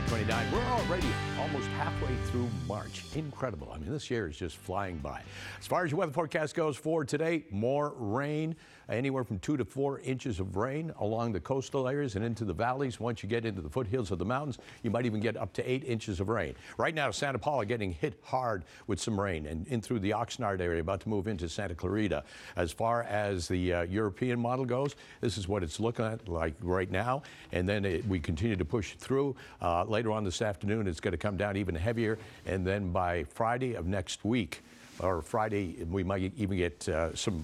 Tech 29. We're already almost halfway through March. Incredible. I mean, this year is just flying by. As far as your weather forecast goes for today, more rain, anywhere from 2 to 4 inches of rain along the coastal areas and into the valleys. Once you get into the foothills of the mountains, you might even get up to 8 inches of rain. Right now, Santa Paula getting hit hard with some rain and in through the Oxnard area, about to move into Santa Clarita. As far as the European model goes, this is what it's looking at like right now. And then we continue to push through. Later on this afternoon, it's going to come down even heavier. And then by Friday of next week, or Friday, we might even get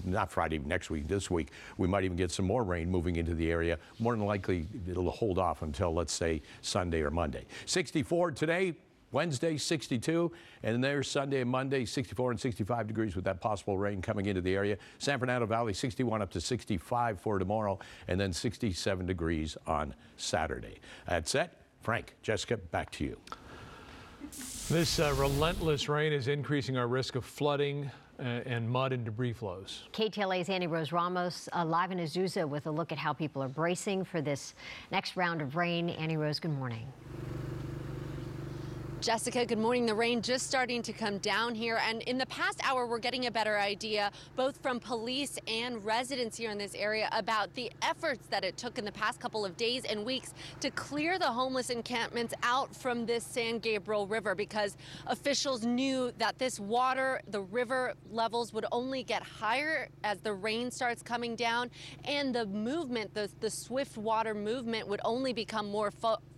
not Friday, next week, this week, we might even get some more rain moving into the area. More than likely, it'll hold off until, let's say, Sunday or Monday. 64 today. Wednesday, 62, and there's Sunday and Monday, 64 and 65 degrees with that possible rain coming into the area. San Fernando Valley, 61 up to 65 for tomorrow, and then 67 degrees on Saturday. That's it. Frank, Jessica, back to you. This relentless rain is increasing our risk of flooding and mud and debris flows. KTLA's Annie Rose Ramos live in Azusa with a look at how people are bracing for this next round of rain. Annie Rose, good morning. Jessica, good morning. The rain just starting to come down here, and in the past hour we're getting a better idea both from police and residents here in this area about the efforts that it took in the past couple of days and weeks to clear the homeless encampments out from this San Gabriel River, because officials knew that this water, the river levels, would only get higher as the rain starts coming down, and the movement, the swift water movement, would only become more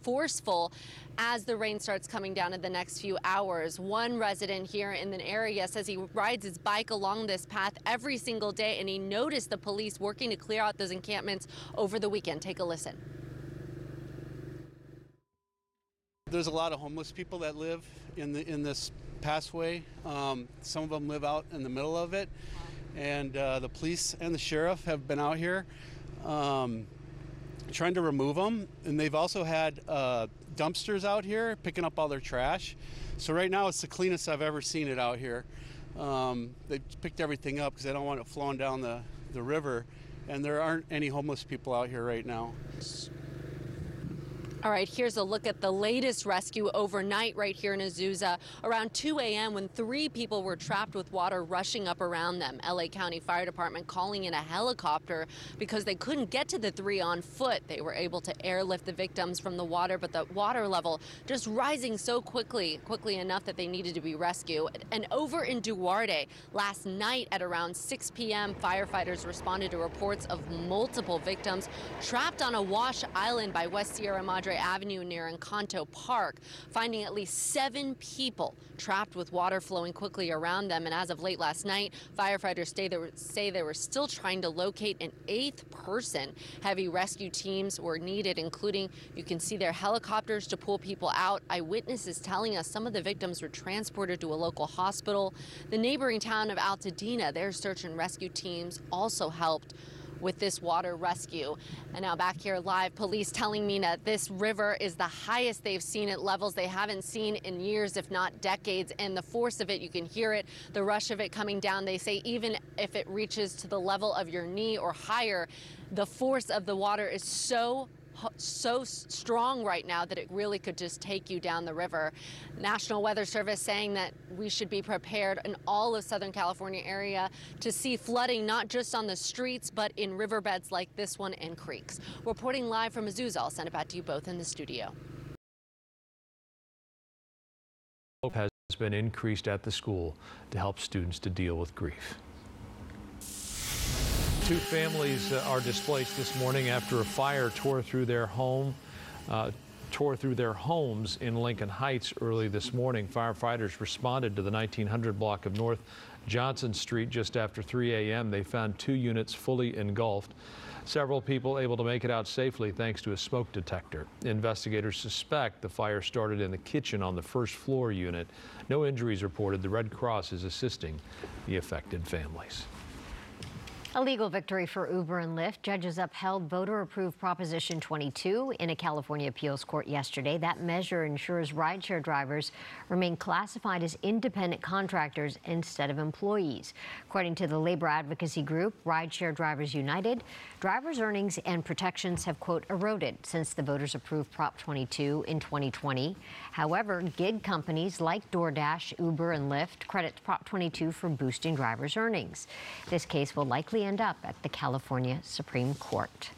forceful as the rain starts coming down in the next few hours. One resident here in the area says he rides his bike along this path every single day, and he noticed the police working to clear out those encampments over the weekend. Take a listen. There's a lot of homeless people that live in this passway. Some of them live out in the middle of it, and the police and the sheriff have been out here trying to remove them, and they've also had dumpsters out here picking up all their trash. So right now it's the cleanest I've ever seen it out here. They picked everything up because they don't want it flowing down the river, and there aren't any homeless people out here right now. All right, here's a look at the latest rescue overnight right here in Azusa. Around 2 a.m. when 3 people were trapped with water rushing up around them. LA County Fire Department calling in a helicopter because they couldn't get to the 3 on foot. They were able to airlift the victims from the water, but the water level just rising so quickly enough that they needed to be rescued. And over in Duarte, last night at around 6 p.m., firefighters responded to reports of multiple victims trapped on a wash island by West Sierra Madre Avenue near Encanto Park, finding at least 7 people trapped with water flowing quickly around them. And as of late last night, firefighters say they were still trying to locate an 8th person. Heavy rescue teams were needed, including, you can see their helicopters to pull people out. Eyewitnesses telling us some of the victims were transported to a local hospital. The neighboring town of Altadena, their search and rescue teams also helped with this water rescue. And now back here live, police telling me that this river is the highest they've seen at levels they haven't seen in years, if not decades. And the force of it, you can hear it, the rush of it coming down. They say even if it reaches to the level of your knee or higher, the force of the water is so strong right now that it really could just take you down the river. National Weather Service saying that we should be prepared in all of Southern California area to see flooding, not just on the streets, but in riverbeds like this one and creeks. Reporting live from Azusa, I'll send it back to you both in the studio. Hope has been increased at the school to help students to deal with grief. 2 families are displaced this morning after a fire tore through their homes in Lincoln Heights early this morning. Firefighters responded to the 1900 block of North Johnson Street just after 3 a.m. They found 2 units fully engulfed. Several people able to make it out safely thanks to a smoke detector. Investigators suspect the fire started in the kitchen on the first floor unit. No injuries reported. The Red Cross is assisting the affected families. A legal victory for Uber and Lyft. Judges upheld voter-approved Proposition 22 in a California appeals court yesterday. That measure ensures rideshare drivers remain classified as independent contractors instead of employees. According to the labor advocacy group Rideshare Drivers United, drivers' earnings and protections have, quote, eroded since the voters approved Prop 22 in 2020. However, gig companies like DoorDash, Uber, and Lyft credit Prop 22 for boosting drivers' earnings. This case will likely end up at the California Supreme Court.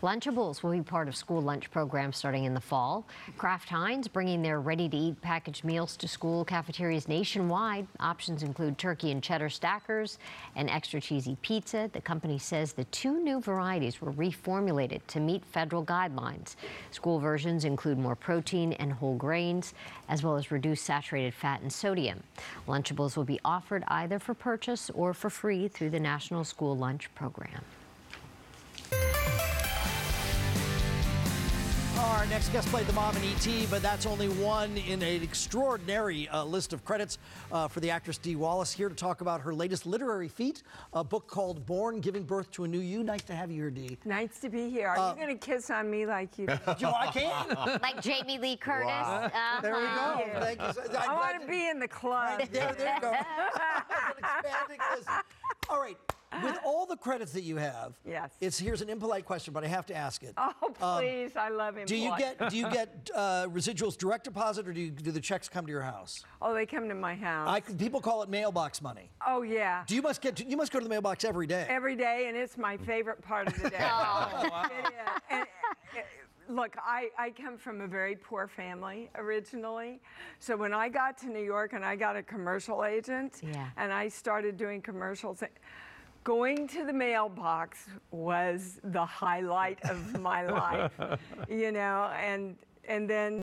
Lunchables will be part of school lunch programs starting in the fall. Kraft Heinz bringing their ready-to-eat packaged meals to school cafeterias nationwide. Options include turkey and cheddar stackers and extra cheesy pizza. The company says the 2 new varieties were reformulated to meet federal guidelines. School versions include more protein and whole grains, as well as reduced saturated fat and sodium. Lunchables will be offered either for purchase or for free through the National School Lunch Program. Our next guest played the mom in E.T., but that's only one in an extraordinary list of credits for the actress Dee Wallace. Here to talk about her latest literary feat, a book called Born, Giving Birth to a New You. Nice to have you here, Dee. Nice to be here. Are you going to kiss on me like you did? I can't. Like Jamie Lee Curtis. Wow. There we go. Thank you. I want to be in the club. There you go. Expanding list. All right. With all the credits that you have, Yes. Here's an impolite question, but I have to ask it. Oh, please. I love him. Do you get residuals direct deposit, or do the checks come to your house? Oh, they come to my house. People call it mailbox money. Oh, yeah. You must go to the mailbox every day. Every day, and it's my favorite part of the day. It is. And, look, I come from a very poor family originally. So when I got to New York and I got a commercial agent, and I started doing commercials, going to the mailbox was the highlight of my life, and then